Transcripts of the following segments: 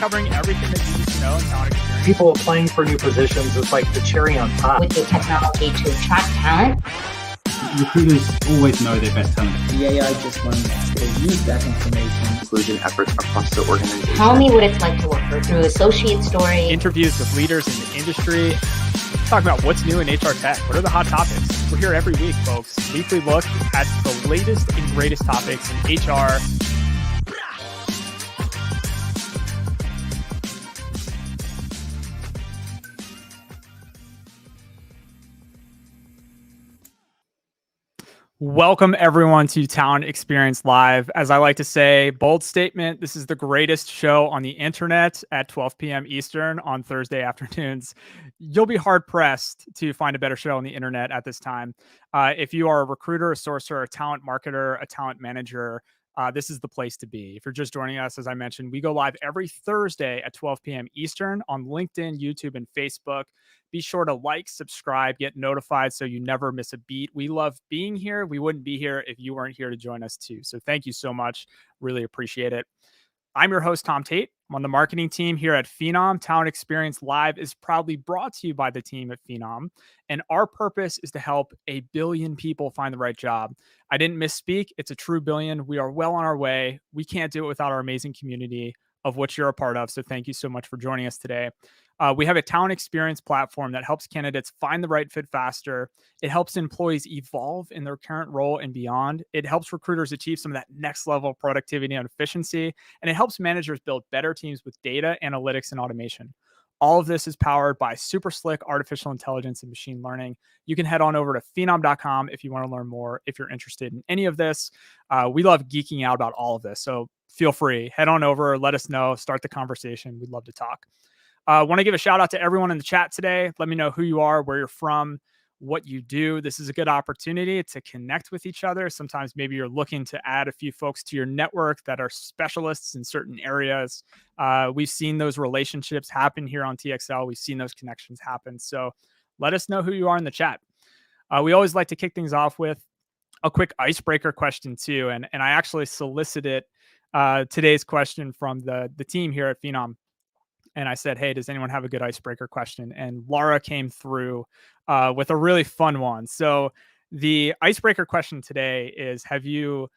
covering everything that you need to know in talent experience. People applying for new positions is like the cherry on top. With the technology to attract talent. Recruiters always know their best talent. The AI just wants to use that information. Inclusion efforts across the organization. Tell me what it's like to work through associate story. Interviews with leaders in the industry. Talk about what's new in HR tech. What are the hot topics? We're here every week, folks. Weekly look at the latest and greatest topics in HR. Welcome, everyone, to Talent Experience Live. As I like to say, bold statement, this is the greatest show on the internet at 12 p.m. Eastern on Thursday afternoons. You'll be hard-pressed to find a better show on the internet at this time. If you are a recruiter, a sourcer, a talent marketer, a talent manager, this is the place to be. If you're just joining us, as I mentioned, we go live every Thursday at 12 p.m. Eastern on LinkedIn, YouTube, and Facebook. Be sure to like, subscribe, get notified so you never miss a beat. We love being here. We wouldn't be here if you weren't here to join us too. So thank you so much. Really appreciate it. I'm your host, Tom Tate. I'm on the marketing team here at Phenom. Talent Experience Live is proudly brought to you by the team at Phenom. And our purpose is to help 1 billion people find the right job. I didn't misspeak. It's a true billion. We are well on our way. We can't do it without our amazing community of which you're a part of. So thank you so much for joining us today. We have a talent experience platform that helps candidates find the right fit faster. It helps employees evolve in their current role and beyond. It helps recruiters achieve some of that next level productivity and efficiency. And it helps managers build better teams with data, analytics, and automation. All of this is powered by super slick artificial intelligence and machine learning. You can head on over to phenom.com if you want to learn more, if you're interested in any of this. We love geeking out about all of this. So feel free, head on over, let us know, start the conversation. We'd love to talk. I want to give a shout out to everyone in the chat today. Let me know who you are, where you're from, what you do. This is a good opportunity to connect with each other. Sometimes maybe you're looking to add a few folks to your network that are specialists in certain areas. We've seen those relationships happen here on TXL. We've seen those connections happen. So let us know who you are in the chat. We always like to kick things off with a quick icebreaker question too. And I actually solicited today's question from the team here at Phenom. And I said, hey, does anyone have a good icebreaker question? And Laura came through with a really fun one. So the icebreaker question today is, have you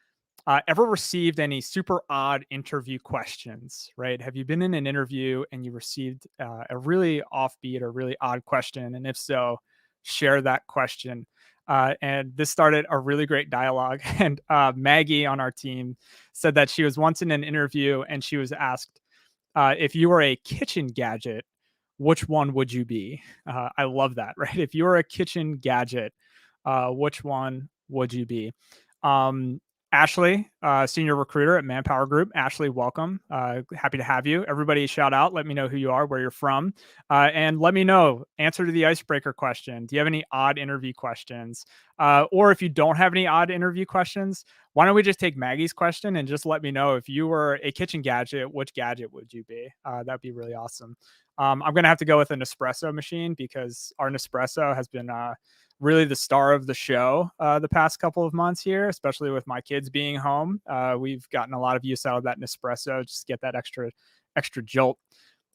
ever received any super odd interview questions, right? Have you been in an interview and you received a really offbeat or really odd question? And if so, share that question. And this started a really great dialogue. And Maggie on our team said that she was once in an interview and she was asked, if you were a kitchen gadget, which one would you be? I love that, right? If you were a kitchen gadget, which one would you be? Ashley, senior recruiter at Manpower Group. Ashley, welcome. Happy to have you. Everybody shout out. Let me know who you are, where you're from. And let me know, answer to the icebreaker question. Do you have any odd interview questions? Or if you don't have any odd interview questions, why don't we just take Maggie's question and just let me know, if you were a kitchen gadget, which gadget would you be? That'd be really awesome. I'm going to have to go with a Nespresso machine because our Nespresso has been really the star of the show the past couple of months here, especially with my kids being home. We've gotten a lot of use out of that Nespresso, just to get that extra jolt.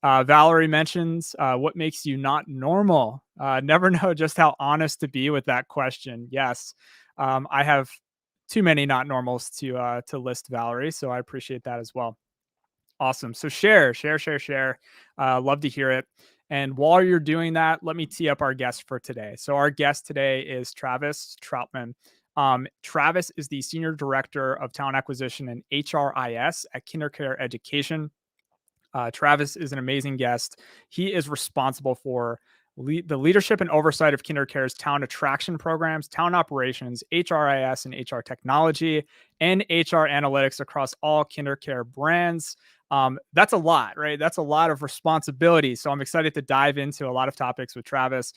Valerie mentions, what makes you not normal? Never know just how honest to be with that question. Yes, I have too many not normals to list, Valerie, so I appreciate that as well. Awesome. So share. Love to hear it. And while you're doing that, let me tee up our guest for today. So our guest today is Travis Trautman. Travis is the Senior Director of Talent Acquisition and HRIS at KinderCare Education. Travis is an amazing guest. He is responsible for the leadership and oversight of KinderCare's talent attraction programs, talent operations, HRIS and HR technology, and HR analytics across all KinderCare brands. That's a lot, right? That's a lot of responsibility. So I'm excited to dive into a lot of topics with Travis.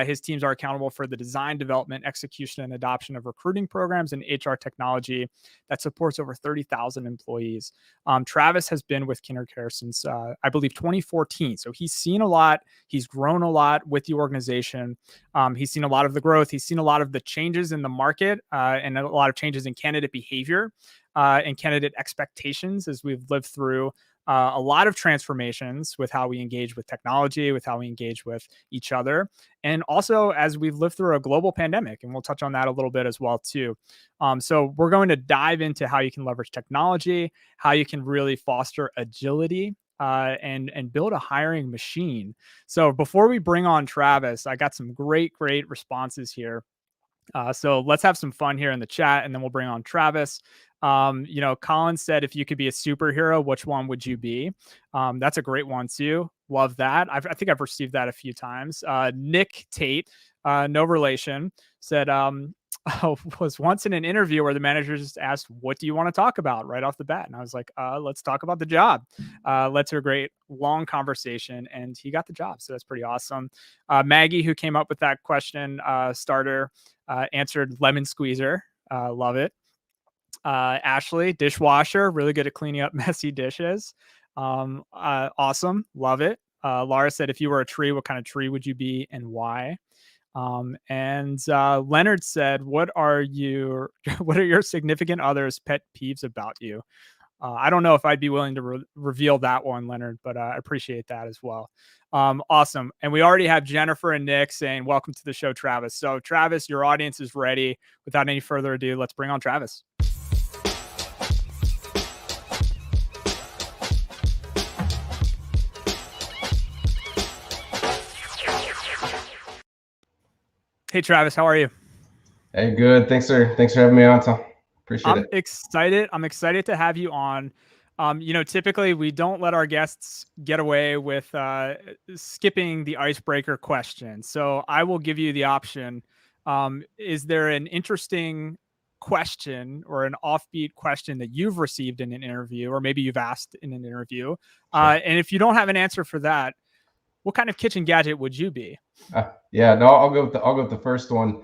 His teams are accountable for the design, development, execution, and adoption of recruiting programs and HR technology that supports over 30,000 employees. Travis has been with KinderCare since, I believe, 2014. So he's seen a lot. He's grown a lot with the organization. He's seen a lot of the growth. He's seen a lot of the changes in the market and a lot of changes in candidate behavior and candidate expectations as we've lived through a lot of transformations with how we engage with technology, with how we engage with each other, and also as we've lived through a global pandemic. And we'll touch on that a little bit as well too. So we're going to dive into how you can leverage technology, how you can really foster agility, and build a hiring machine. So before we bring on Travis, I got some great responses here. So let's have some fun here in the chat, and then we'll bring on Travis. Colin said, if you could be a superhero, which one would you be? That's a great one too. Love that. I think I've received that a few times. Nick Tate, no relation, said, was once in an interview where the manager just asked, what do you want to talk about right off the bat? And I was like, let's talk about the job. Led to a great long conversation, and he got the job. So that's pretty awesome. Maggie, who came up with that question starter, answered lemon squeezer. Love it. Ashley, dishwasher, really good at cleaning up messy dishes. Awesome. Love it. Laura said, if you were a tree, what kind of tree would you be and why? And Leonard said, what are your significant other's pet peeves about you? I don't know if I'd be willing to reveal that one, Leonard, but I appreciate that as well. Awesome. And we already have Jennifer and Nick saying, welcome to the show, Travis. So Travis, your audience is ready. Without any further ado, let's bring on Travis. Hey, Travis, how are you? Hey, good. Thanks for having me on, Tom. Appreciate it. I'm excited to have you on. Typically we don't let our guests get away with skipping the icebreaker question. So I will give you the option. Is there an interesting question or an offbeat question that you've received in an interview, or maybe you've asked in an interview? Sure. And if you don't have an answer for that, what kind of kitchen gadget would you be? I'll go with the first one.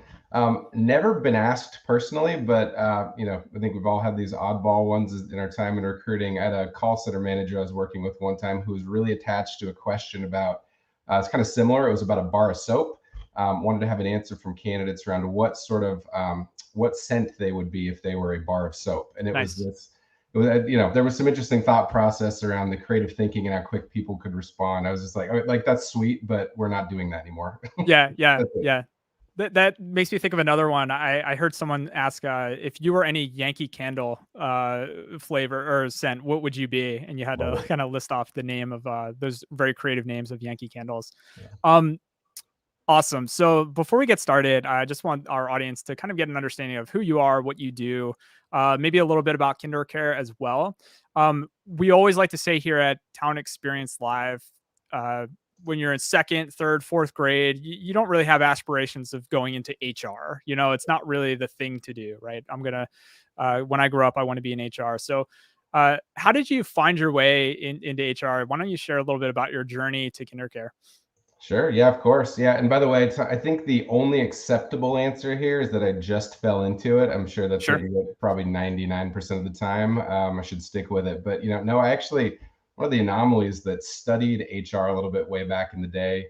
Never been asked personally, but I think we've all had these oddball ones in our time in recruiting. I had a call center manager I was working with one time who was really attached to a question about, it's kind of similar. It was about a bar of soap. Wanted to have an answer from candidates around what sort of, what scent they would be if they were a bar of soap. And it was this, there was some interesting thought process around the creative thinking and how quick people could respond. I was just like, that's sweet, but we're not doing that anymore. Yeah. That makes me think of another one. I heard someone ask, if you were any Yankee Candle flavor or scent, what would you be? And you had to kind of list off the name of those very creative names of Yankee candles. Yeah. Awesome. So before we get started, I just want our audience to kind of get an understanding of who you are, what you do, maybe a little bit about KinderCare as well. We always like to say here at Talent Experience Live, when you're in second, third, fourth grade, you don't really have aspirations of going into HR. It's not really the thing to do, right? When I grow up, I want to be in HR. So how did you find your way into HR? Why don't you share a little bit about your journey to KinderCare? Sure. Yeah, of course. Yeah. And by the way, I think the only acceptable answer here is that I just fell into it. I'm sure that's what you get probably 99% of the time. I should stick with it. But, no, I actually, one of the anomalies that studied HR a little bit way back in the day,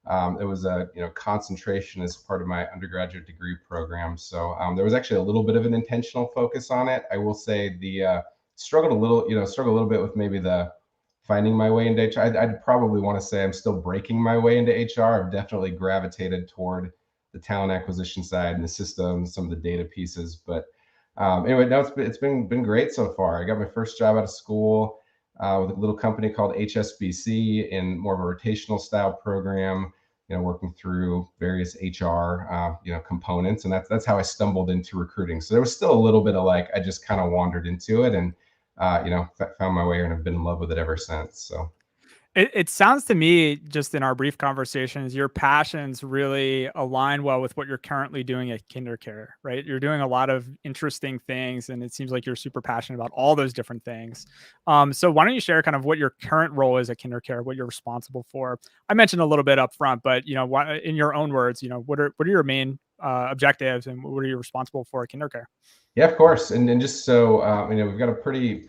it was a concentration as part of my undergraduate degree program. So there was actually a little bit of an intentional focus on it. I will say struggled a little bit with maybe the finding my way into HR. I'd probably want to say I'm still breaking my way into HR. I've definitely gravitated toward the talent acquisition side and the systems, some of the data pieces. But anyway, no, it's been great so far. I got my first job out of school with a little company called HSBC in more of a rotational style program, working through various HR, components. And that's how I stumbled into recruiting. So there was still a little bit of I just kind of wandered into it and found my way and have been in love with it ever since. So it sounds to me, just in our brief conversations, your passions really align well with what you're currently doing at KinderCare, right? You're doing a lot of interesting things, and it seems like you're super passionate about all those different things. So why don't you share kind of what your current role is at KinderCare, what you're responsible for? I mentioned a little bit up front, but in your own words, what are your main objectives, and what are you responsible for at KinderCare? Yeah, of course. And just so, we've got a pretty,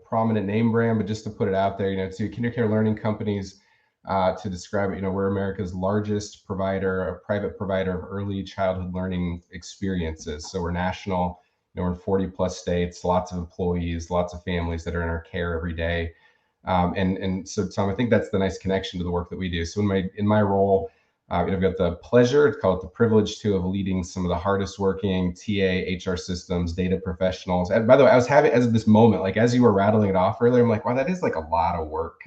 prominent name brand, but just to put it out there, to KinderCare Learning Companies, to describe it, we're America's largest provider, a private provider of early childhood learning experiences. So we're national, we're in 40 plus states, lots of employees, lots of families that are in our care every day. And so, Tom, I think that's the nice connection to the work that we do. So in my role, I've got the pleasure, to call it the privilege too, of leading some of the hardest working TA, HR systems, data professionals. And by the way, I was having as this moment, like as you were rattling it off earlier, I'm like, wow, that is like a lot of work.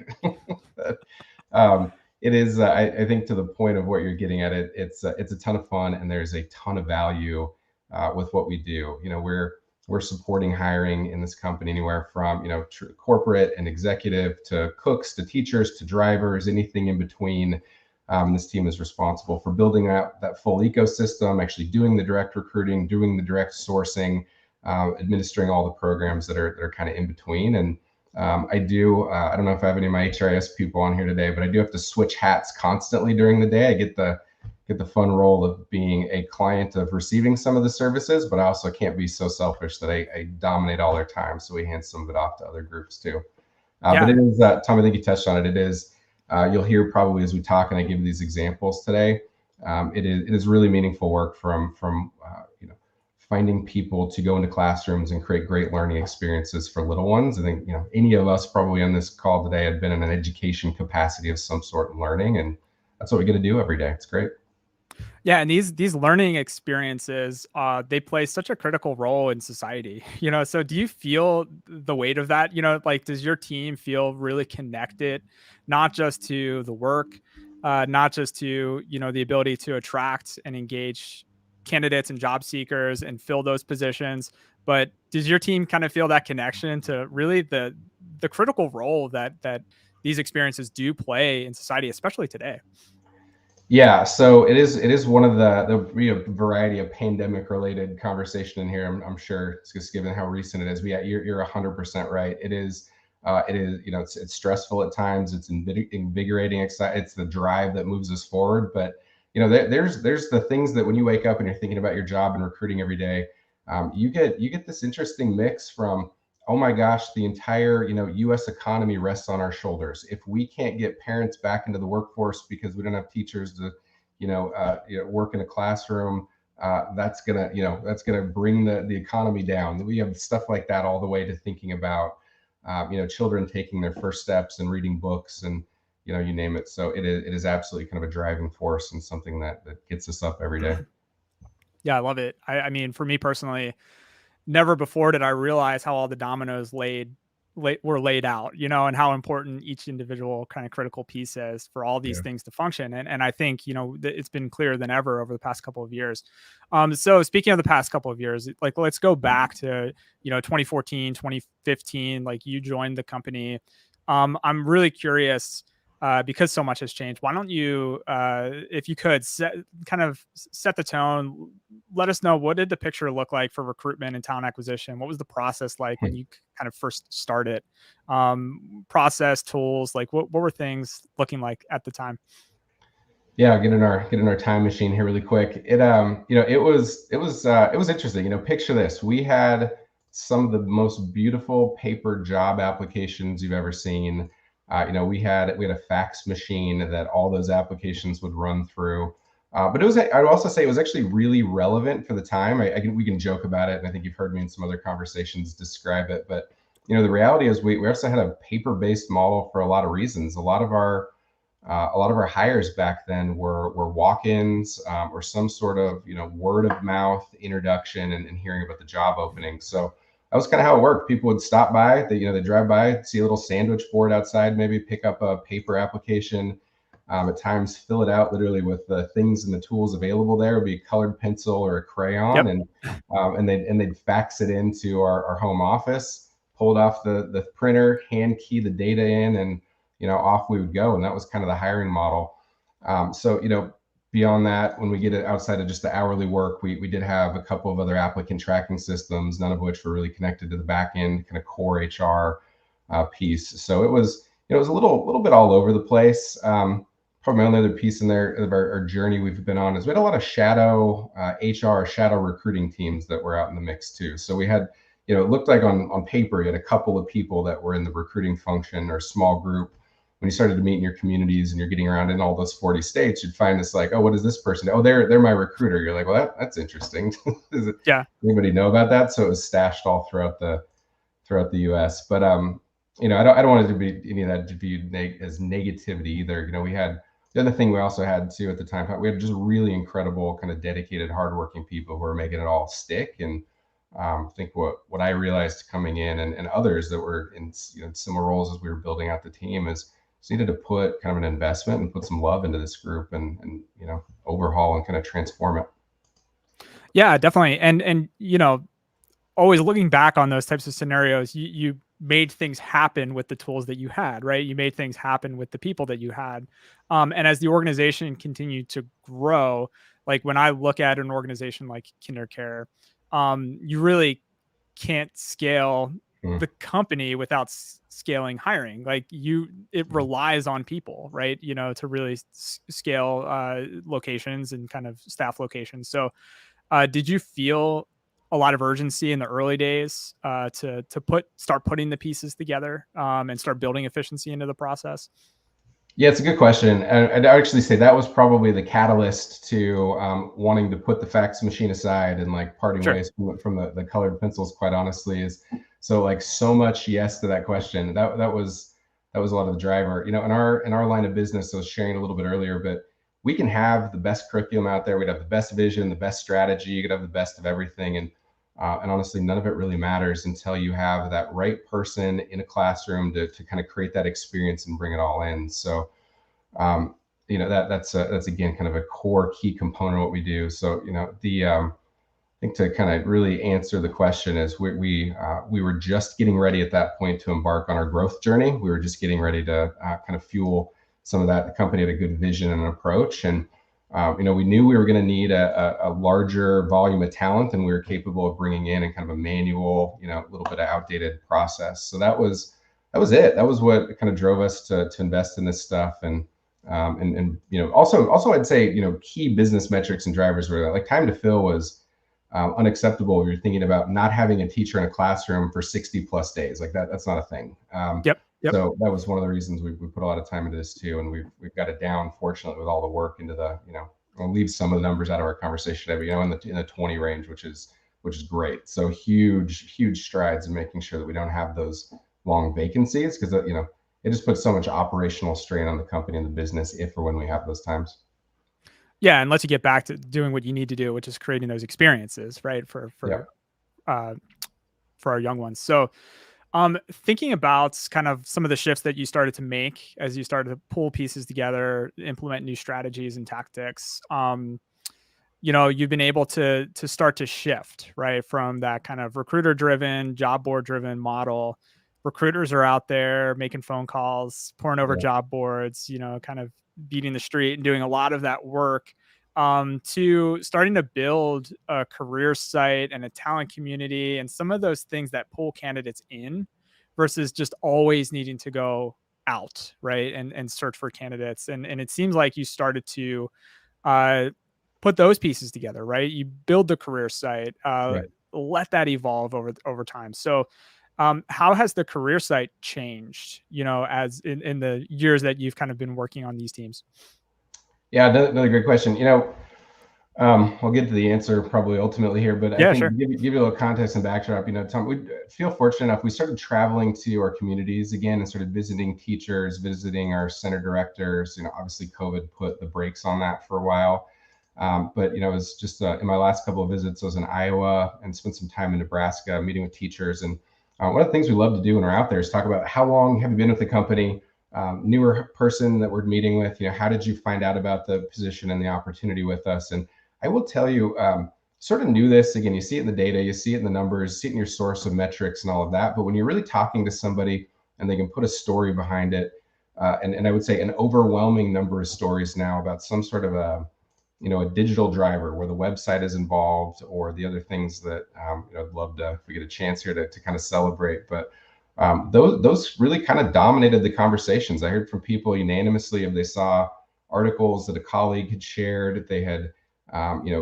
It is, I think, to the point of what you're getting at, it's a ton of fun, and there's a ton of value with what we do. We're supporting hiring in this company anywhere from corporate and executive to cooks to teachers to drivers, anything in between. This team is responsible for building out that full ecosystem, actually doing the direct recruiting, doing the direct sourcing, administering all the programs that are kind of in between. And I don't know if I have any of my HRIS people on here today, but I do have to switch hats constantly during the day. I get the fun role of being a client of receiving some of the services, but I also can't be so selfish that I dominate all their time. So we hand some of it off to other groups too. But it is, Tom, I think you touched on it. It is, you'll hear probably as we talk and I give these examples today, it is really meaningful work from finding people to go into classrooms and create great learning experiences for little ones. I think, any of us probably on this call today have been in an education capacity of some sort of learning, and that's what we get to do every day. It's great. Yeah, and these learning experiences, they play such a critical role in society. So do you feel the weight of that? Like, does your team feel really connected, not just to the work, not just to the ability to attract and engage candidates and job seekers and fill those positions, but does your team kind of feel that connection to really the critical role that these experiences do play in society, especially today? Yeah, so it is one of the variety of pandemic related conversation in here. I'm sure it's just given how recent it is. But yeah, you're 100% right. It is it's stressful at times. It's invigorating. It's the drive that moves us forward. But there's the things that when you wake up and you're thinking about your job and recruiting every day, you get this interesting mix from, oh my gosh, the entire U.S. economy rests on our shoulders. If we can't get parents back into the workforce because we don't have teachers to work in a classroom, that's gonna bring the economy down. We have stuff like that, all the way to thinking about children taking their first steps and reading books and you name it. So it is absolutely kind of a driving force and something that gets us up every day. Yeah, I love it. I mean, for me personally, never before did I realize how all the dominoes were laid out, and how important each individual kind of critical piece is for all these things to function. And I think, it's been clearer than ever over the past couple of years. So speaking of the past couple of years, like, let's go back to, 2014, 2015, like you joined the company. I'm really curious, because so much has changed. Why don't you, if you could set the tone, let us know, what did the picture look like for recruitment and talent acquisition? What was the process like when you kind of first started? Process, tools, like what were things looking like at the time? Yeah, I'll get in our time machine here really quick. It was interesting. Picture this: we had some of the most beautiful paper job applications you've ever seen. We had a fax machine that all those applications would run through. But I would also say it was actually really relevant for the time. We can joke about it, and I think you've heard me in some other conversations describe it. But the reality is we also had a paper-based model for a lot of reasons. A lot of our hires back then were walk-ins or some sort of word of mouth introduction and hearing about the job opening. So that was kind of how it worked. People would stop by, they drive by, see a little sandwich board outside, maybe pick up a paper application, at times fill it out literally with the things and the tools available there. It would be a colored pencil or a crayon. Yep. and they'd fax it into our home office, pull it off the printer, hand key the data in, and off we would go. And that was kind of the hiring model. So beyond that, when we get it outside of just the hourly work, we did have a couple of other applicant tracking systems, none of which were really connected to the back end kind of core HR piece. So it was a little bit all over the place. Probably my only other piece in there of our journey we've been on is we had a lot of shadow HR, shadow recruiting teams that were out in the mix too. So we had, it looked like on paper, you had a couple of people that were in the recruiting function or small group. When you started to meet in your communities and you're getting around in all those 40 states, you'd find this like, oh, what is this person? Oh, they're my recruiter. You're like, well, that's interesting. Yeah. Anybody know about that? So it was stashed all throughout the U.S. But I don't want it to be any of that viewed as negativity either. We had the other thing we also had too at the time. We had just really incredible, kind of dedicated, hardworking people who were making it all stick. And I think what I realized coming in, and others that were in similar roles as we were building out the team, is just needed to put kind of an investment and put some love into this group, and overhaul and kind of transform it. Yeah, definitely. And always looking back on those types of scenarios, you made things happen with the tools that you had, right? You made things happen with the people that you had. And as the organization continued to grow, like when I look at an organization like KinderCare, you really can't scale the company without scaling hiring. Like it relies on people, right? To really scale locations and kind of staff locations. So did you feel a lot of urgency in the early days to start putting the pieces together and start building efficiency into the process? Yeah, it's a good question. And I'd actually say that was probably the catalyst to wanting to put the fax machine aside and like parting ways from the colored pencils, quite honestly. So much yes to that question. That was a lot of the driver. In our line of business, I was sharing a little bit earlier, but we can have the best curriculum out there. We'd have the best vision, the best strategy. You could have the best of everything. And honestly, none of it really matters until you have that right person in a classroom to kind of create that experience and bring it all in. So, that's again kind of a core key component of what we do. So, I think to kind of really answer the question is we were just getting ready at that point to embark on our growth journey. We were just getting ready to kind of fuel some of that. The company had a good vision and an approach, and we knew we were going to need a larger volume of talent than we were capable of bringing in kind of a manual, a little bit of outdated process. So that was it. That was what kind of drove us to invest in this stuff. And also I'd say, key business metrics and drivers were like time to fill was unacceptable. If you're thinking about not having a teacher in a classroom for 60 plus days, like that's not a thing. Yep. So that was one of the reasons we put a lot of time into this too. And we've got it down, fortunately, with all the work into the, I'll leave some of the numbers out of our conversation today, but in the 20 range, which is great. So huge strides in making sure that we don't have those long vacancies, because it just puts so much operational strain on the company and the business if or when we have those times. Yeah, and lets you get back to doing what you need to do, which is creating those experiences, right, for our young ones. So, thinking about kind of some of the shifts that you started to make as you started to pull pieces together, implement new strategies and tactics, you've been able to start to shift, right, from that kind of recruiter-driven, job board-driven model. Recruiters are out there making phone calls, pouring over job boards, kind of beating the street and doing a lot of that work, to starting to build a career site and a talent community and some of those things that pull candidates in versus just always needing to go out, right, and search for candidates. And it seems like you started to put those pieces together, right? You build the career site, let that evolve over time. So how has the career site changed, as in the years that you've kind of been working on these teams? Yeah, another great question. I'll get to the answer probably ultimately here, but I think give you a little context and backdrop. Tom, we feel fortunate enough. We started traveling to our communities again and started visiting teachers, visiting our center directors. Obviously COVID put the brakes on that for a while. But it was just in my last couple of visits, I was in Iowa and spent some time in Nebraska meeting with teachers. And one of the things we love to do when we're out there is talk about how long have you been with the company, newer person that we're meeting with, how did you find out about the position and the opportunity with us? And I will tell you, sort of knew this, again, you see it in the data, you see it in the numbers, see it in your source of metrics and all of that. But when you're really talking to somebody and they can put a story behind it, and I would say an overwhelming number of stories now about some sort of a digital driver where the website is involved or the other things that I'd love to, if we get a chance here to kind of celebrate. But those really kind of dominated the conversations. I heard from people unanimously if they saw articles that a colleague had shared, they had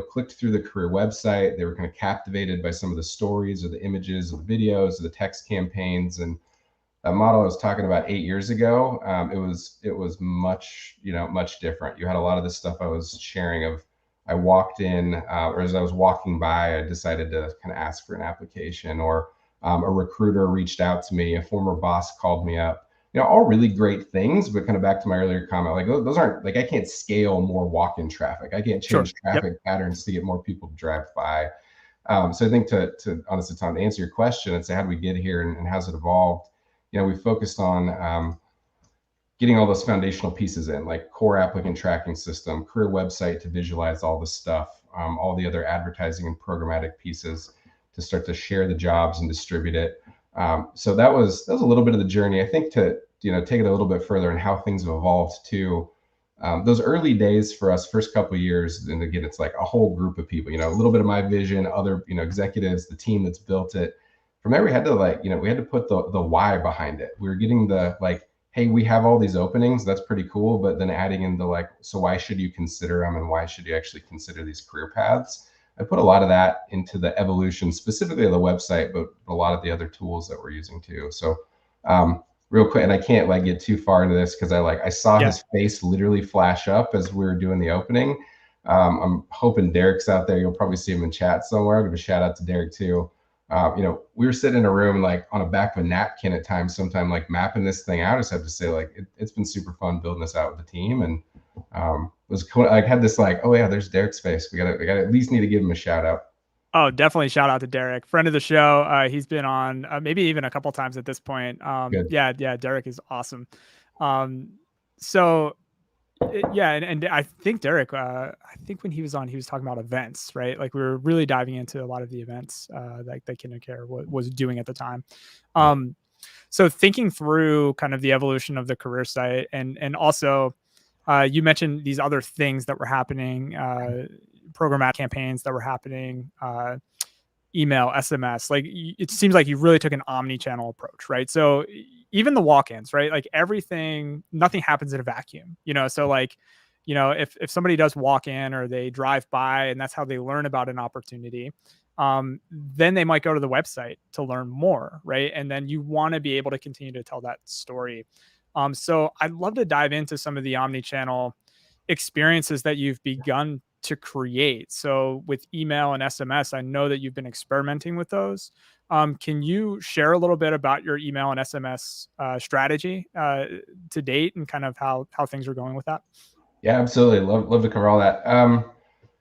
clicked through the career website, they were kind of captivated by some of the stories or the images or the videos or the text campaigns. And that model I was talking about 8 years ago, it was much different. You had a lot of the stuff I was sharing of, I walked in, or as I was walking by, I decided to kind of ask for an application, or A recruiter reached out to me, a former boss called me up. All really great things, but kind of back to my earlier comment, like those aren't, like, I can't scale more walk-in traffic. I can't Sure. change traffic patterns to get more people to drive by. So I think to honestly, Tom, to answer your question and say, how do we get here and how's it evolved? We focused on getting all those foundational pieces in, like core applicant tracking system, career website to visualize all this stuff, all the other advertising and programmatic pieces to start to share the jobs and distribute it. So that was a little bit of the journey. I think to take it a little bit further and how things have evolved too. Those early days for us, first couple of years, and again, it's like a whole group of people. A little bit of my vision, other executives, the team that's built it. From there, we had to we had to put the why behind it. We were getting the hey, we have all these openings. That's pretty cool. But then adding in the so why should you consider them, and why should you actually consider these career paths? I put a lot of that into the evolution, specifically of the website, but a lot of the other tools that we're using too. So real quick, and I can't get too far into this because I saw his face literally flash up as we were doing the opening. I'm hoping Derek's out there. You'll probably see him in chat somewhere. I'll give a shout out to Derek too. We were sitting in a room on a back of a napkin at times, sometime mapping this thing out. I just have to say, it's been super fun building this out with the team, and it was cool. I had this oh yeah, there's Derek's face. We gotta at least need to give him a shout out. Oh, definitely shout out to Derek, friend of the show. He's been on maybe even a couple times at this point. Yeah, Derek is awesome. And I think Derek, I think when he was on, he was talking about events, right? We were really diving into a lot of the events that KinderCare was doing at the time. So thinking through kind of the evolution of the career site, and also you mentioned these other things that were happening, programmatic campaigns that were happening, email, SMS. It seems like you really took an omni-channel approach, right? So even the walk-ins, right? Everything, nothing happens in a vacuum, So if somebody does walk in or they drive by and that's how they learn about an opportunity, then they might go to the website to learn more, right? And then you want to be able to continue to tell that story. So I'd love to dive into some of the omni-channel experiences that you've begun to create. So with email and SMS, I know that you've been experimenting with those. Can you share a little bit about your email and SMS strategy to date, and kind of how things are going with that? Yeah, absolutely. Love to cover all that.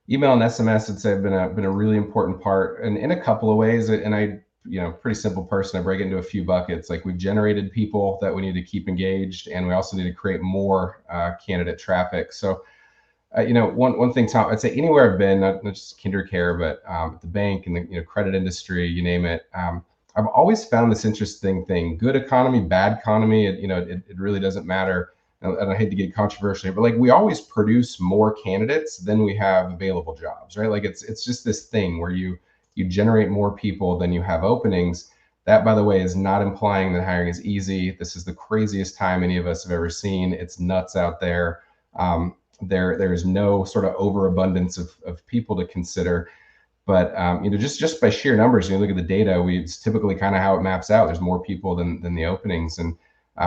Email and SMS, I'd say, have been a really important part, and in a couple of ways. And I, pretty simple person. I break it into a few buckets. We've generated people that we need to keep engaged, and we also need to create more candidate traffic. So one thing, Tom, I'd say anywhere I've been, not just KinderCare, but at the bank and the credit industry, you name it. I've always found this interesting thing: good economy, bad economy. It really doesn't matter. And I hate to get controversial here, but we always produce more candidates than we have available jobs, right? It's just this thing where you generate more people than you have openings. That, by the way, is not implying that hiring is easy. This is the craziest time any of us have ever seen. It's nuts out there. There is no sort of overabundance of people to consider, but just by sheer numbers, you look at the data, it's typically kind of how it maps out. There's more people than the openings, and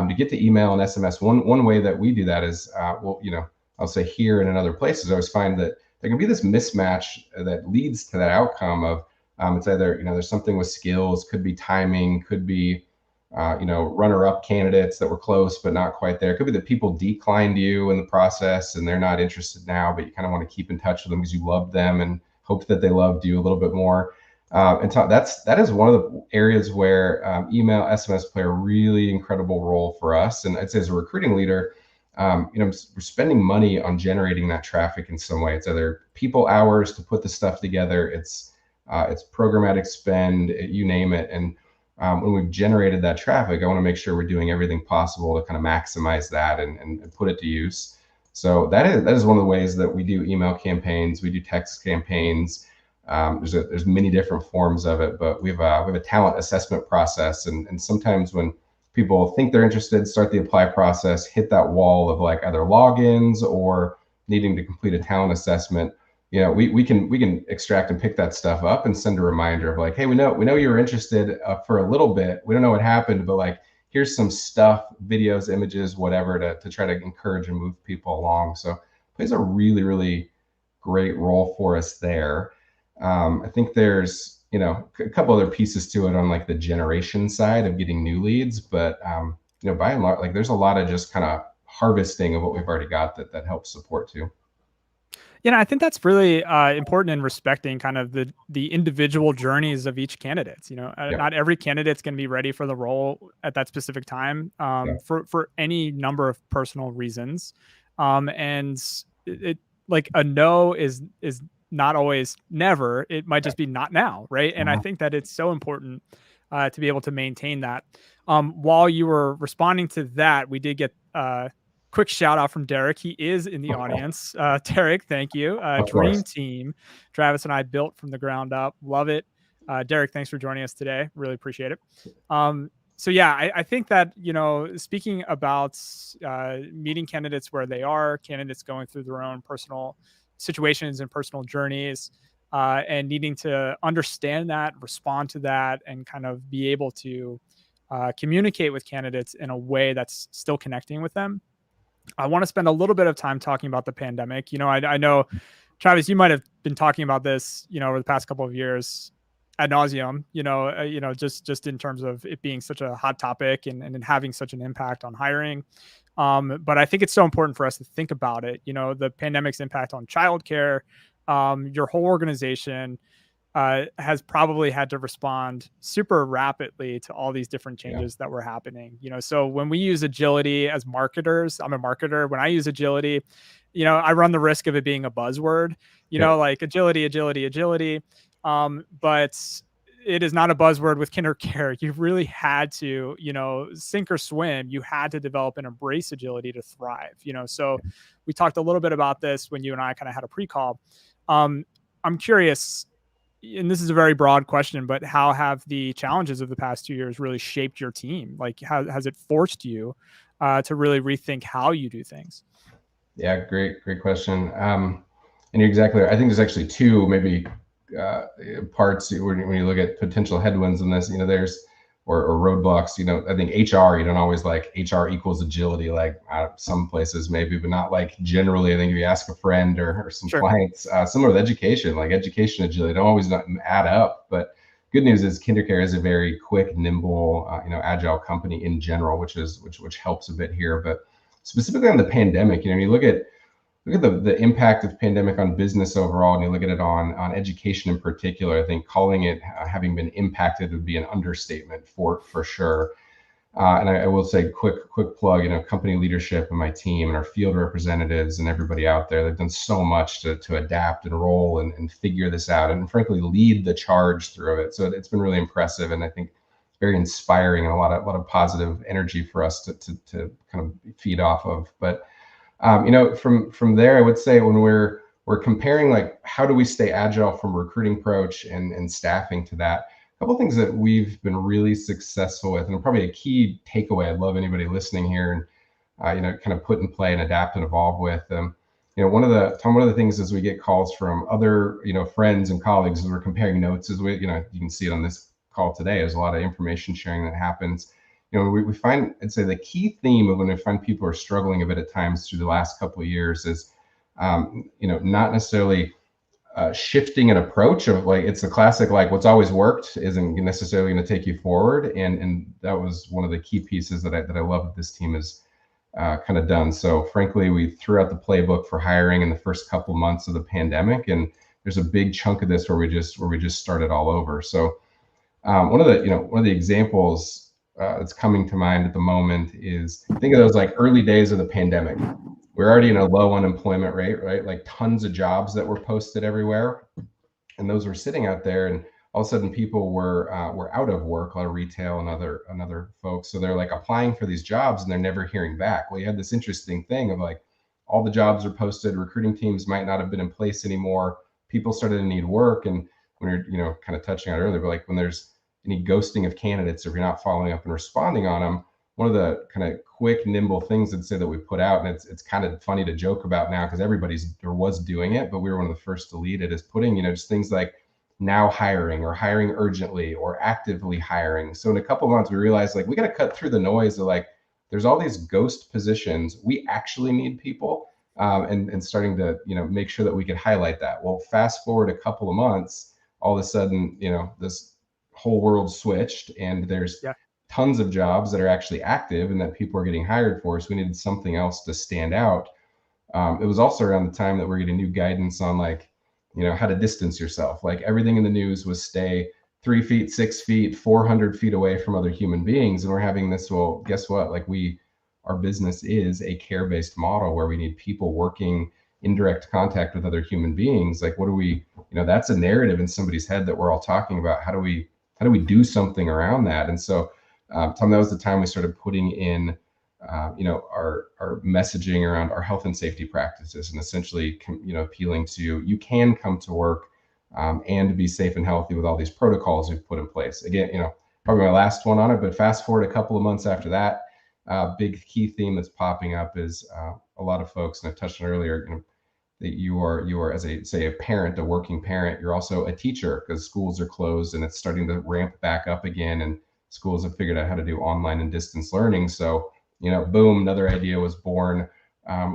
to get to email and SMS, one way that we do that is, I'll say here and in other places, I always find that there can be this mismatch that leads to that outcome of it's either there's something with skills, could be timing, could be runner-up candidates that were close but not quite there. It could be that people declined you in the process and they're not interested now, but you kind of want to keep in touch with them because you loved them and hope that they loved you a little bit more. That is one of the areas where email, SMS play a really incredible role for us. And I'd say as a recruiting leader, we're spending money on generating that traffic in some way. It's either people hours to put the stuff together, it's programmatic spend, you name it. And when we've generated that traffic, I want to make sure we're doing everything possible to kind of maximize that and put it to use. So that is one of the ways that we do email campaigns. We do text campaigns. There's many different forms of it, but we have a talent assessment process. And sometimes when people think they're interested, start the apply process, hit that wall of either logins or needing to complete a talent assessment, we can extract and pick that stuff up and send a reminder of hey, we know you were interested for a little bit. We don't know what happened, but here's some stuff, videos, images, whatever, to try to encourage and move people along. So it plays a really, really great role for us there. I think there's a couple other pieces to it on like the generation side of getting new leads. But, by and large, like there's a lot of just kind of harvesting of what we've already got that helps support too. I think that's really important in respecting kind of the individual journeys of each candidate. Not every candidate's going to be ready for the role at that specific time for any number of personal reasons. And it like a no is not always never. It might just be not now, right? And I think that it's so important to be able to maintain that. While you were responding to that, we did get quick shout out from Derek. He is in the audience. Derek, thank you. Dream team. Travis and I built from the ground up. Love it. Derek, thanks for joining us today. Really appreciate it. So yeah, I think that, speaking about meeting candidates where they are, candidates going through their own personal situations and personal journeys, and needing to understand that, respond to that, and kind of be able to communicate with candidates in a way that's still connecting with them. I want to spend a little bit of time talking about the pandemic. I know, Travis, you might have been talking about this, over the past couple of years ad nauseum, just in terms of it being such a hot topic and having such an impact on hiring. But I think it's so important for us to think about it. The pandemic's impact on childcare, your whole organization has probably had to respond super rapidly to all these different changes that were happening. So when we use agility as marketers, I'm a marketer. When I use agility, I run the risk of it being a buzzword, like agility. But it is not a buzzword with KinderCare. You really had to, sink or swim. You had to develop and embrace agility to thrive. So we talked a little bit about this when you and I kind of had a pre-call. I'm curious, and this is a very broad question, but how have the challenges of the past 2 years really shaped your team? Like, how has it forced you to really rethink how you do things? Yeah, great question. And you're exactly right. I think there's actually two maybe parts when you look at potential headwinds in this. There's or roadblocks. I think HR. You don't always like HR equals agility. Like some places maybe, but not like generally. I think if you ask a friend or some clients, similar with education, like education agility, don't always add up. But good news is KinderCare is a very quick, nimble, agile company in general, which helps a bit here. But specifically on the pandemic, you look at the impact of pandemic on business overall, and you look at it on education in particular. I think calling it having been impacted would be an understatement for sure. And I will say, quick plug, company leadership and my team and our field representatives and everybody out there, they've done so much to adapt and roll and figure this out, and frankly lead the charge through it. So it's been really impressive, and I think very inspiring, and a lot of positive energy for us to kind of feed off of. But from there, I would say when we're comparing, like, how do we stay agile from recruiting approach and staffing to that, a couple of things that we've been really successful with, and probably a key takeaway I'd love anybody listening here and kind of put in play and adapt and evolve with. One of the things is we get calls from other friends and colleagues as we're comparing notes. As you can see it on this call today, there's a lot of information sharing that happens. We find, I'd say the key theme of when we find people are struggling a bit at times through the last couple of years is, not necessarily shifting an approach of, like, it's the classic, like, what's always worked isn't necessarily going to take you forward. And that was one of the key pieces that I love that this team has kind of done. So frankly, we threw out the playbook for hiring in the first couple of months of the pandemic, and there's a big chunk of this where we just started all over. So one of the examples that's coming to mind at the moment is, think of those like early days of the pandemic. We're already in a low unemployment rate, right? Like tons of jobs that were posted everywhere, and those were sitting out there, and all of a sudden people were out of work, a lot of retail and other folks. So they're like applying for these jobs and they're never hearing back. Well, you had this interesting thing of, like, all the jobs are posted, recruiting teams might not have been in place anymore. People started to need work, and when you're kind of touching on it earlier, but like when there's any ghosting of candidates, or if you're not following up and responding on them, one of the kind of quick, nimble things I'd say that we put out, and it's kind of funny to joke about now because was doing it, but we were one of the first to lead it, is putting, just things like now hiring, or hiring urgently, or actively hiring. So in a couple of months, we realized, like, we got to cut through the noise of, like, there's all these ghost positions. We actually need people, and starting to, make sure that we could highlight that. Well, fast forward a couple of months, all of a sudden, this whole world switched, and there's Yeah. tons of jobs that are actually active and that people are getting hired for. So we needed something else to stand out. It was also around the time that we're getting new guidance on like, how to distance yourself. Like everything in the news was stay 3 feet, 6 feet, 400 feet away from other human beings. And we're having this, well, guess what? Like our business is a care-based model where we need people working in direct contact with other human beings. Like, what do we, that's a narrative in somebody's head that we're all talking about. How do we do something around that? And so, Tom, that was the time we started putting in, our messaging around our health and safety practices, and essentially, appealing to, you can come to work and be safe and healthy with all these protocols we've put in place. Again, probably my last one on it, but fast forward a couple of months after that, big key theme that's popping up is a lot of folks, and I touched on earlier, that you are as a parent, a working parent, you're also a teacher because schools are closed and it's starting to ramp back up again, and schools have figured out how to do online and distance learning. So, boom, another idea was born.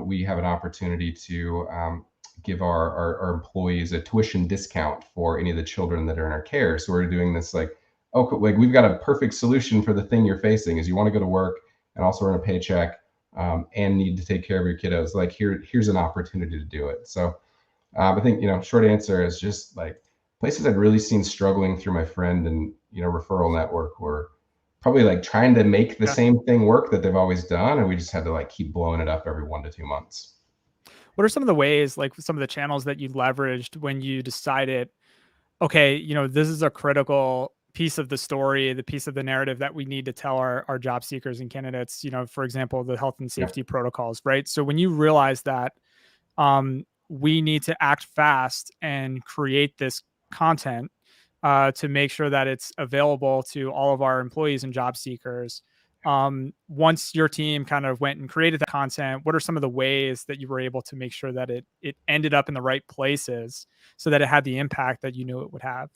We have an opportunity to give our employees a tuition discount for any of the children that are in our care. So we're doing this like we've got a perfect solution for the thing you're facing is you want to go to work and also earn a paycheck and need to take care of your kiddos. Like here's an opportunity to do it. So I think, short answer is just like places I've really seen struggling through my friend and, referral network were probably like trying to make the same thing work that they've always done. And we just had to like keep blowing it up every 1 to 2 months. What are some of the ways, like some of the channels that you leveraged when you decided, okay, this is a critical piece of the story, the piece of the narrative that we need to tell our job seekers and candidates, for example, the health and safety protocols, right? So when you realize that we need to act fast and create this content to make sure that it's available to all of our employees and job seekers. Once your team kind of went and created the content, what are some of the ways that you were able to make sure that it ended up in the right places so that it had the impact that you knew it would have?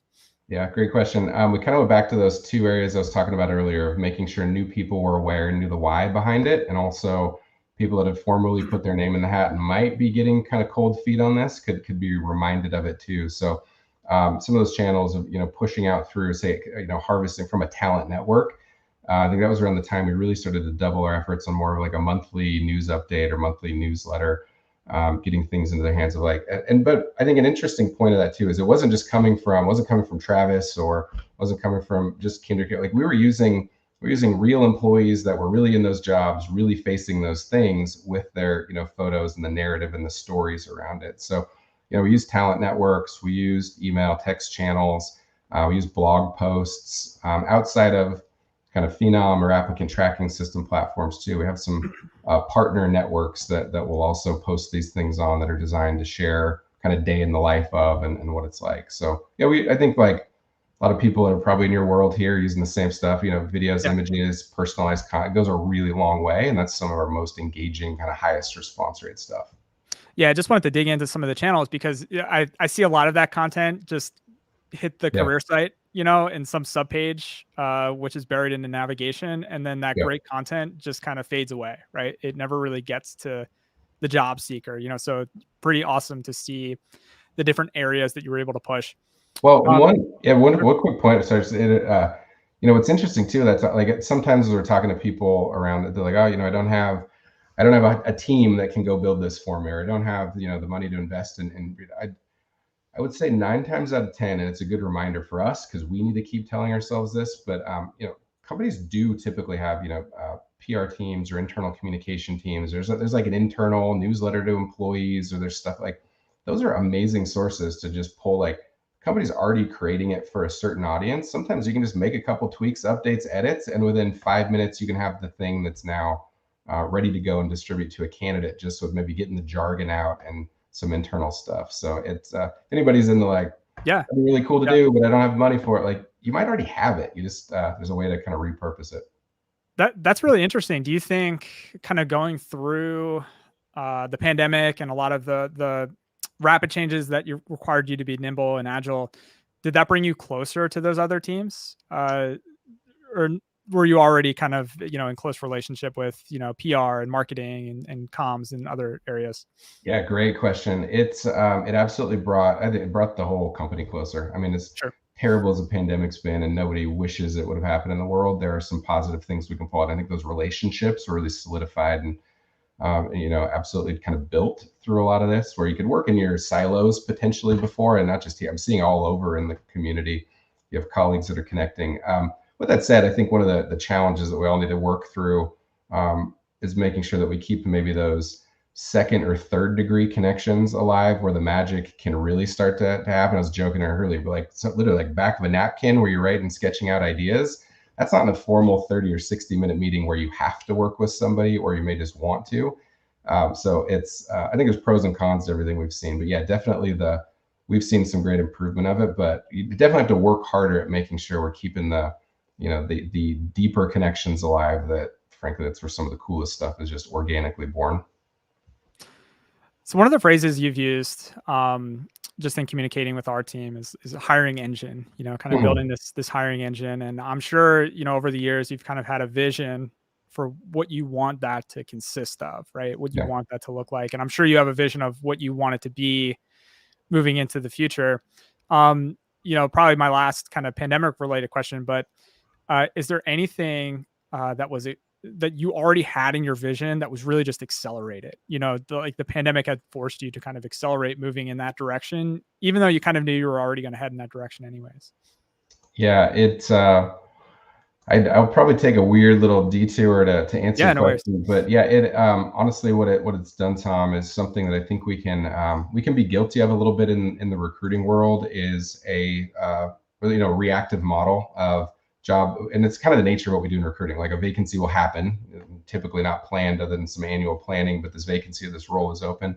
Yeah, great question. We kind of went back to those 2 areas I was talking about earlier of making sure new people were aware and knew the why behind it, and also people that had formally put their name in the hat and might be getting kind of cold feet on this could be reminded of it too. So some of those channels of, pushing out through, say, harvesting from a talent network. I think that was around the time we really started to double our efforts on more of like a monthly news update or monthly newsletter, getting things into the hands of but I think an interesting point of that too is it wasn't coming from Travis or wasn't coming from just KinderCare. Like we're using real employees that were really in those jobs, really facing those things with their, photos and the narrative and the stories around it. So, we used talent networks, we used email, text channels, we used blog posts outside of kind of Phenom or applicant tracking system platforms too. We have some partner networks that will also post these things on that are designed to share kind of day in the life of and what it's like. So I think like a lot of people that are probably in your world here using the same stuff, videos, images, personalized content goes a really long way. And that's some of our most engaging, kind of highest response rate stuff. Yeah, I just wanted to dig into some of the channels because I see a lot of that content just hit the career site, in some subpage, which is buried in the navigation. And then that great content just kind of fades away, right? It never really gets to the job seeker, so pretty awesome to see the different areas that you were able to push. Well, one quick point. Sorry, what's interesting too, that's like sometimes as we're talking to people around it, they're like, oh, I don't have a team that can go build this for me, or I don't have, the money to invest in. I would say 9 times out of 10, and it's a good reminder for us because we need to keep telling ourselves this, but companies do typically have, PR teams or internal communication teams. There's like an internal newsletter to employees, or there's stuff like those are amazing sources to just pull. Like companies already creating it for a certain audience. Sometimes you can just make a couple tweaks, updates, edits, and within 5 minutes you can have the thing that's now ready to go and distribute to a candidate, just with maybe getting the jargon out and some internal stuff. So it's if anybody's in the like, that'd be really cool to do, but I don't have money for it. Like you might already have it. You just there's a way to kind of repurpose it. That's really interesting. Do you think kind of going through the pandemic and a lot of the rapid changes that required you to be nimble and agile, did that bring you closer to those other teams? Or were you already kind of, in close relationship with, PR and marketing and comms and other areas? Yeah, great question. It absolutely brought, I think it brought the whole company closer. I mean, as Sure. terrible as the pandemic's been and nobody wishes it would have happened in the world, there are some positive things we can pull out. I think those relationships were really solidified and absolutely kind of built through a lot of this, where you could work in your silos potentially before, and not just here. I'm seeing all over in the community. You have colleagues that are connecting. With that said, I think one of the challenges that we all need to work through is making sure that we keep maybe those second or third degree connections alive, where the magic can really start to happen. I was joking earlier, but like literally like back of a napkin where you're writing, sketching out ideas. That's not in a formal 30 or 60-minute meeting where you have to work with somebody, or you may just want to. So it's, I think there's pros and cons to everything we've seen, but yeah, definitely we've seen some great improvement of it, but you definitely have to work harder at making sure we're keeping the deeper connections alive. That frankly, that's where some of the coolest stuff is just organically born. So one of the phrases you've used, just in communicating with our team is a hiring engine, kind of building this hiring engine. And I'm sure, over the years, you've kind of had a vision for what you want that to consist of, right? What you want that to look like. And I'm sure you have a vision of what you want it to be moving into the future. Probably my last kind of pandemic related question, but is there anything that you already had in your vision that was really just accelerated? The pandemic had forced you to kind of accelerate moving in that direction, even though you kind of knew you were already going to head in that direction anyways. Yeah, I'll probably take a weird little detour to answer your question, but yeah, honestly, what it's done, Tom, is something that I think we can be guilty of a little bit in the recruiting world, is a reactive model of job. And it's kind of the nature of what we do in recruiting. Like a vacancy will happen, typically not planned other than some annual planning, but this vacancy or this role is open.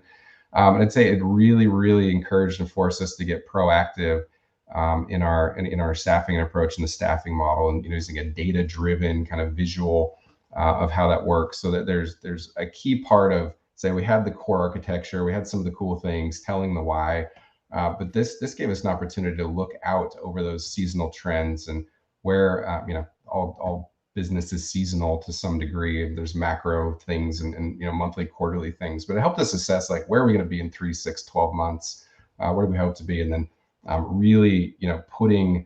And I'd say it really, really encouraged and forced us to get proactive in our staffing approach and the staffing model, and using a data-driven kind of visual of how that works, so that there's a key part of, say, we had the core architecture, we had some of the cool things, telling the why, but this gave us an opportunity to look out over those seasonal trends, and where all business is seasonal to some degree. There's macro things and monthly, quarterly things, but it helped us assess like where are we going to be in 3, 6, 12 months, where do we hope to be, and then really putting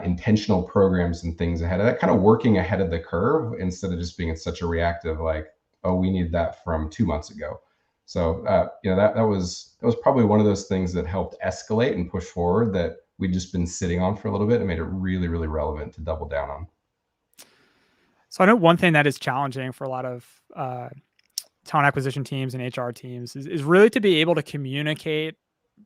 intentional programs and things ahead of that, kind of working ahead of the curve instead of just being such a reactive, like, oh, we need that from 2 months ago. So that was probably one of those things that helped escalate and push forward, that we'd just been sitting on for a little bit, and made it really, really relevant to double down on. So I know one thing that is challenging for a lot of talent acquisition teams and HR teams is really to be able to communicate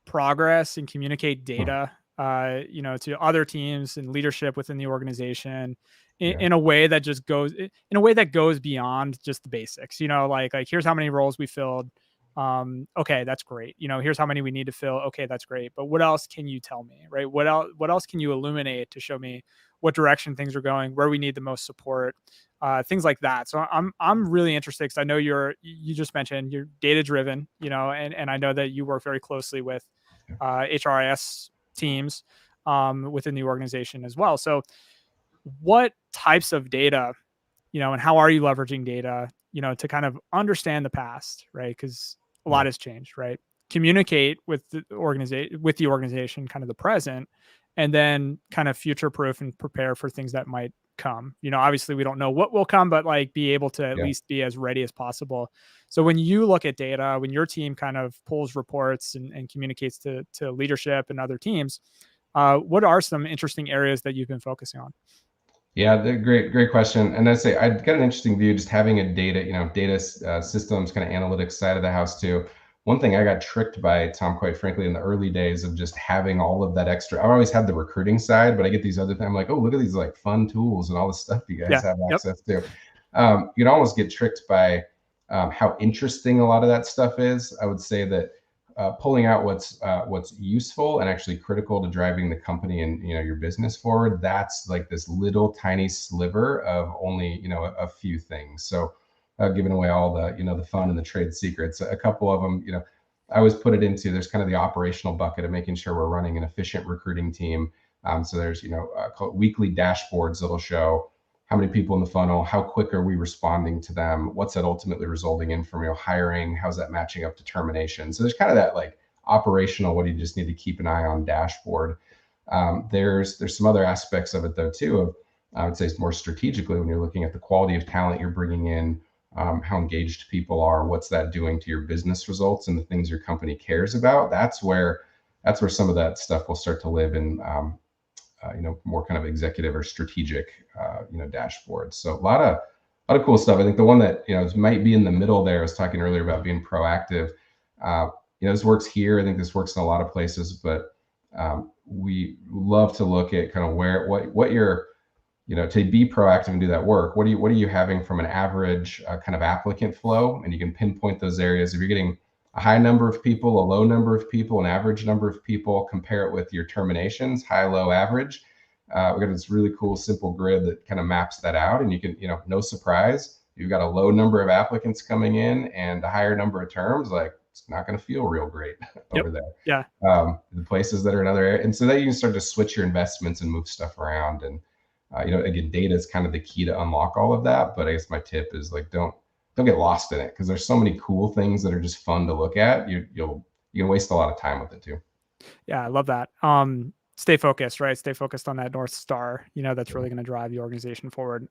progress and communicate data, to other teams and leadership within the organization in a way that just goes beyond just the basics. Like here's how many roles we filled. Okay, that's great. Here's how many we need to fill. Okay, that's great. But what else can you tell me, right? What else can you illuminate to show me what direction things are going, where we need the most support, things like that. So I'm really interested, because I know you just mentioned you're data driven, and I know that you work very closely with HRIS teams within the organization as well. So what types of data, and how are you leveraging data, to kind of understand the past, right? Because a lot has changed, right? Communicate with the organization, kind of the present, and then kind of future proof and prepare for things that might come. Obviously we don't know what will come, but like be able to at least be as ready as possible. So when you look at data, when your team kind of pulls reports and communicates to leadership and other teams, what are some interesting areas that you've been focusing on? Yeah, great question. And I'd say I've got an interesting view just having a data systems kind of analytics side of the house too. One thing I got tricked by, Tom, quite frankly, in the early days of just having all of that extra. I always had the recruiting side, but I get these other things. I'm like, oh, look at these like fun tools and all this stuff you guys have access to. You'd almost get tricked by how interesting a lot of that stuff is. I would say that pulling out what's useful and actually critical to driving the company and your business forward, that's like this little tiny sliver of only a few things. So giving away all the the fun and the trade secrets, a couple of them, I always put it into, there's kind of the operational bucket of making sure we're running an efficient recruiting team. So there's weekly dashboards that'll show how many people in the funnel, how quick are we responding to them, what's that ultimately resulting in from hiring, how's that matching up to termination. So there's kind of that like operational, what do you just need to keep an eye on dashboard. There's some other aspects of it though too, of I would say more strategically, when you're looking at the quality of talent you're bringing in, how engaged people are, what's that doing to your business results and the things your company cares about. That's where some of that stuff will start to live in more kind of executive or strategic dashboards. So a lot of cool stuff. I think the one that might be in the middle there, I was talking earlier about being proactive. This works here. I think this works in a lot of places, but we love to look at kind of what you're to be proactive and do that work. What are you having from an average kind of applicant flow? And you can pinpoint those areas. If you're getting a high number of people, a low number of people, an average number of people, compare it with your terminations, high, low, average. We got this really cool, simple grid that kind of maps that out. And you can, no surprise, you've got a low number of applicants coming in and a higher number of terms, like it's not going to feel real great over there. Yeah. The places that are another area. And so that you can start to switch your investments and move stuff around. And, again, data is kind of the key to unlock all of that. But I guess my tip is like, don't get lost in it, because there's so many cool things that are just fun to look at. You can waste a lot of time with it too. Yeah, I love that. Stay focused, right? Stay focused on that North Star, that's really going to drive the organization forward.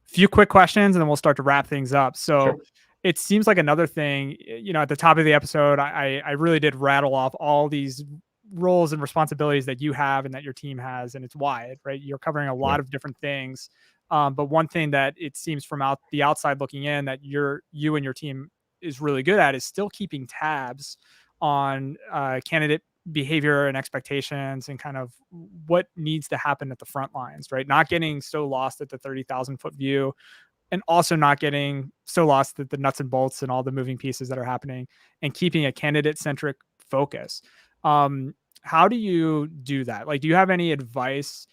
Few quick questions and then we'll start to wrap things up. So sure. It seems like another thing, at the top of the episode, I really did rattle off all these roles and responsibilities that you have and that your team has, and it's wide, right? You're covering a lot of different things. But one thing that it seems from the outside looking in that you and your team is really good at is still keeping tabs on candidate behavior and expectations and kind of what needs to happen at the front lines, right? Not getting so lost at the 30,000 foot view, and also not getting so lost at the nuts and bolts and all the moving pieces that are happening, and keeping a candidate centric focus. How do you do that? Like, do you have any advice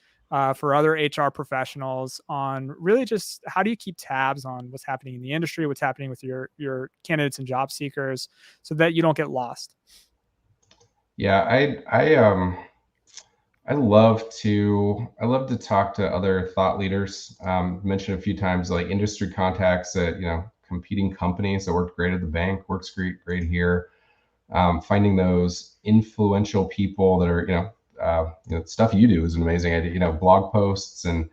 for other HR professionals on really just how do you keep tabs on what's happening in the industry, what's happening with your candidates and job seekers, so that you don't get lost? Yeah, I love to talk to other thought leaders. Mentioned a few times like industry contacts at competing companies that worked great at the bank, works great here. Finding those influential people that are stuff you do is an amazing idea. Blog posts and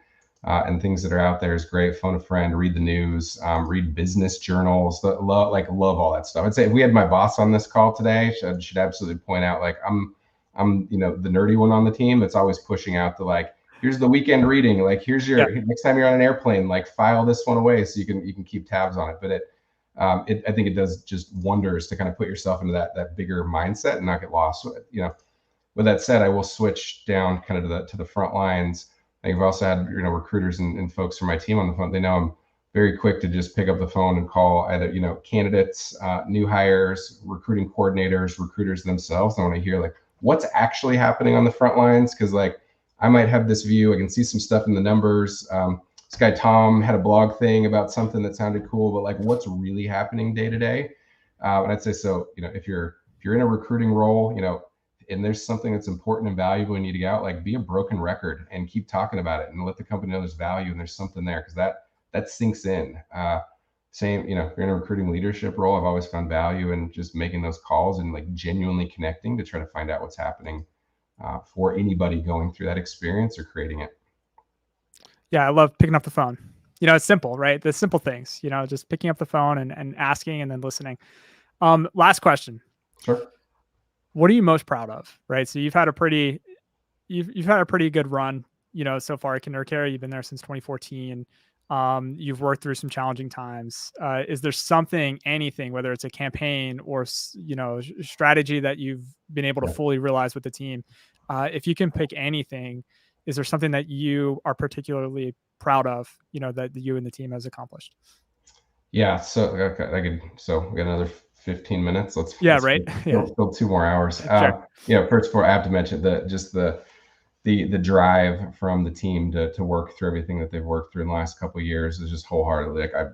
things that are out there is great. Phone a friend, read the news, read business journals. Love all that stuff. I'd say if we had my boss on this call today, should absolutely point out like I'm the nerdy one on the team that's always pushing out the here's the weekend reading, here's your next time you're on an airplane, file this one away so you can keep tabs on it. But I think it does just wonders to kind of put yourself into that bigger mindset and not get lost. With that said, I will switch down kind of to the front lines. I've also had recruiters and folks from my team on the phone. They know I'm very quick to just pick up the phone and call either candidates, new hires, recruiting coordinators, recruiters themselves. I want to hear what's actually happening on the front lines, because I might have this view. I can see some stuff in the numbers. This guy Tom had a blog thing about something that sounded cool, but what's really happening day to day? And I'd say so. If you're in a recruiting role, and there's something that's important and valuable you need to get out, be a broken record and keep talking about it and let the company know there's value and there's something there, because that sinks in. Same, if you're in a recruiting leadership role, I've always found value in just making those calls and genuinely connecting to try to find out what's happening for anybody going through that experience or creating it. Yeah, I love picking up the phone. It's simple, right? The simple things, just picking up the phone and asking and then listening. Last question. Sure. What are you most proud of, right? So you've had a pretty good run, so far at KinderCare. You've been there since 2014. You've worked through some challenging times. Is there anything, whether it's a campaign or, strategy that you've been able to fully realize with the team? If you can pick anything, is there something that you are particularly proud of, that you and the team has accomplished? Yeah. So we got another 15 minutes. Let's right. Fill 2 more hours. Sure. First of all, I have to mention the drive from the team to work through everything that they've worked through in the last couple of years is just wholeheartedly I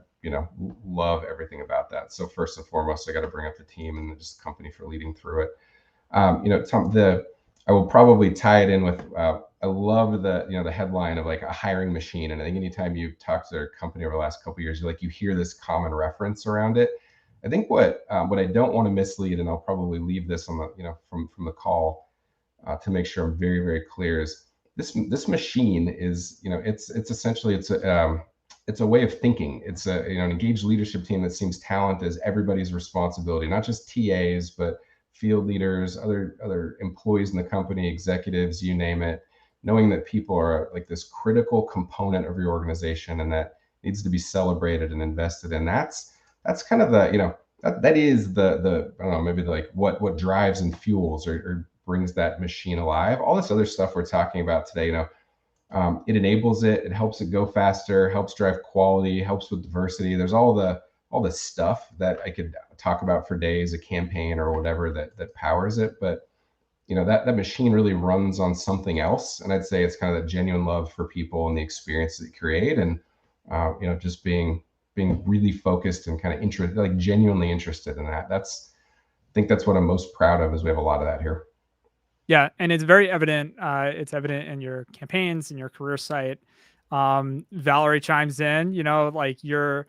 love everything about that. So first and foremost, I got to bring up the team and just the company for leading through it. Tom, I will probably tie it in with I love the, the headline of like a hiring machine. And I think anytime you talk to a company over the last couple of years, you hear this common reference around it. I think what I don't want to mislead, and I'll probably leave this on the, from the call to make sure I'm very, very clear, is this machine is, it's essentially, it's a way of thinking. It's an engaged leadership team that seems talent is everybody's responsibility, not just TAs, but field leaders, other employees in the company, executives, you name it, knowing that people are like this critical component of your organization and that needs to be celebrated and invested in. That's kind of the, that is the I don't know, maybe like what drives and fuels or brings that machine alive. All this other stuff we're talking about today, it enables it helps it go faster, helps drive quality, helps with diversity. There's all the stuff that I could talk about for days, a campaign or whatever that powers it. But that machine really runs on something else. And I'd say it's kind of the genuine love for people and the experience that you create. And just being really focused and kind of genuinely interested in that. I think that's what I'm most proud of, is we have a lot of that here. Yeah, and it's very evident. It's evident in your campaigns, in your career site. Valerie chimes in. Your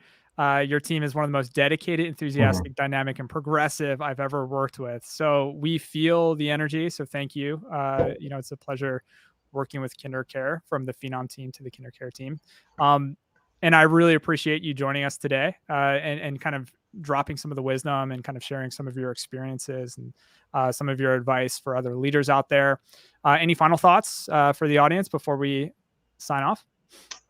team is one of the most dedicated, enthusiastic, dynamic, and progressive I've ever worked with. So we feel the energy. So thank you. It's a pleasure working with KinderCare, from the Phenom team to the KinderCare team. And I really appreciate you joining us today and kind of dropping some of the wisdom and kind of sharing some of your experiences and some of your advice for other leaders out there. Any final thoughts for the audience before we sign off?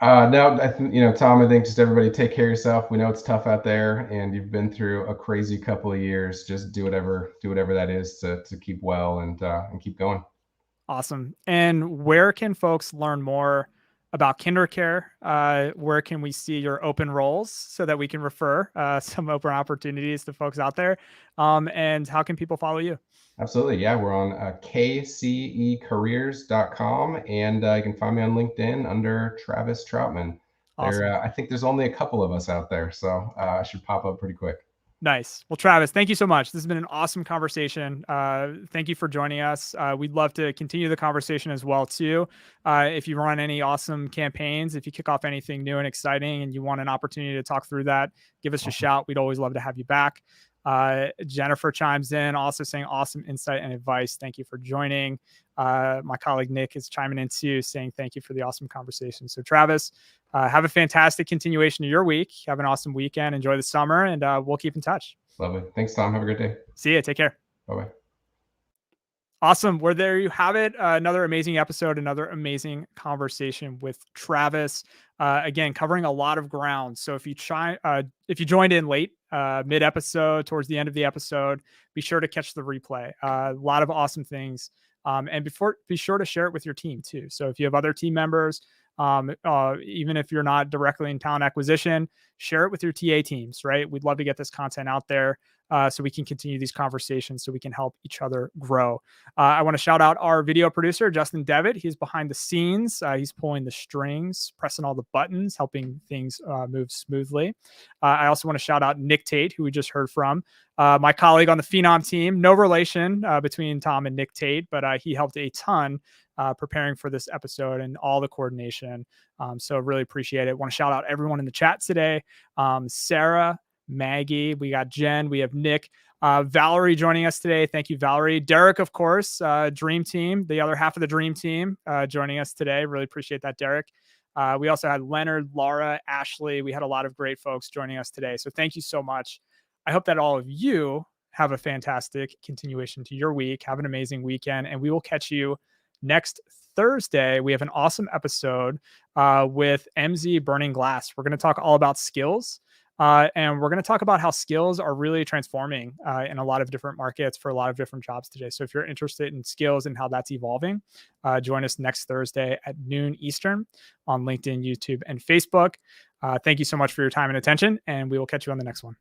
No, I think, Tom, I think just everybody take care of yourself. We know it's tough out there and you've been through a crazy couple of years. Just do whatever that is to keep well and keep going. Awesome. And where can folks learn more about KinderCare? Where can we see your open roles so that we can refer some open opportunities to folks out there? And how can people follow you? Absolutely. Yeah, we're on kcecareers.com, and you can find me on LinkedIn under Travis Trautman. Awesome. I think there's only a couple of us out there, so I should pop up pretty quick. Nice. Well, Travis, thank you so much. This has been an awesome conversation. Thank you for joining us. We'd love to continue the conversation as well, too. If you run any awesome campaigns, if you kick off anything new and exciting and you want an opportunity to talk through that, give us a shout. We'd always love to have you back. Jennifer chimes in, also saying awesome insight and advice. Thank you for joining. My colleague Nick is chiming in too, saying thank you for the awesome conversation. So Travis, have a fantastic continuation of your week. Have an awesome weekend. Enjoy the summer, and we'll keep in touch. Lovely. Thanks, Tom. Have a great day. See you. Take care. Bye-bye. Awesome. Well, there you have it. Another amazing episode, another amazing conversation with Travis. Again, covering a lot of ground. So if you joined in late, mid-episode, towards the end of the episode, be sure to catch the replay. A lot of awesome things. And be sure to share it with your team too. So if you have other team members, even if you're not directly in talent acquisition, share it with your TA teams, right? We'd love to get this content out there so we can continue these conversations, so we can help each other grow. I want to shout out our video producer, Justin Devitt. He's behind the scenes. He's pulling the strings, pressing all the buttons, helping things move smoothly. I also want to shout out Nick Tate, who we just heard from, my colleague on the Phenom team. No relation between Tom and Nick Tate, but he helped a ton preparing for this episode and all the coordination. So really appreciate it. Want to shout out everyone in the chat today. Sarah, Maggie, we got Jen, we have Nick, Valerie joining us today. Thank you, Valerie. Derek, of course, Dream Team, the other half of the Dream Team joining us today. Really appreciate that, Derek. We also had Leonard, Laura, Ashley. We had a lot of great folks joining us today. So thank you so much. I hope that all of you have a fantastic continuation to your week. Have an amazing weekend, and we will catch you next Thursday. We have an awesome episode with MZ Burning Glass. We're going to talk all about skills, and we're going to talk about how skills are really transforming in a lot of different markets for a lot of different jobs today. So if you're interested in skills and how that's evolving, join us next Thursday at noon Eastern on LinkedIn, YouTube, and Facebook. Thank you so much for your time and attention, and we will catch you on the next one.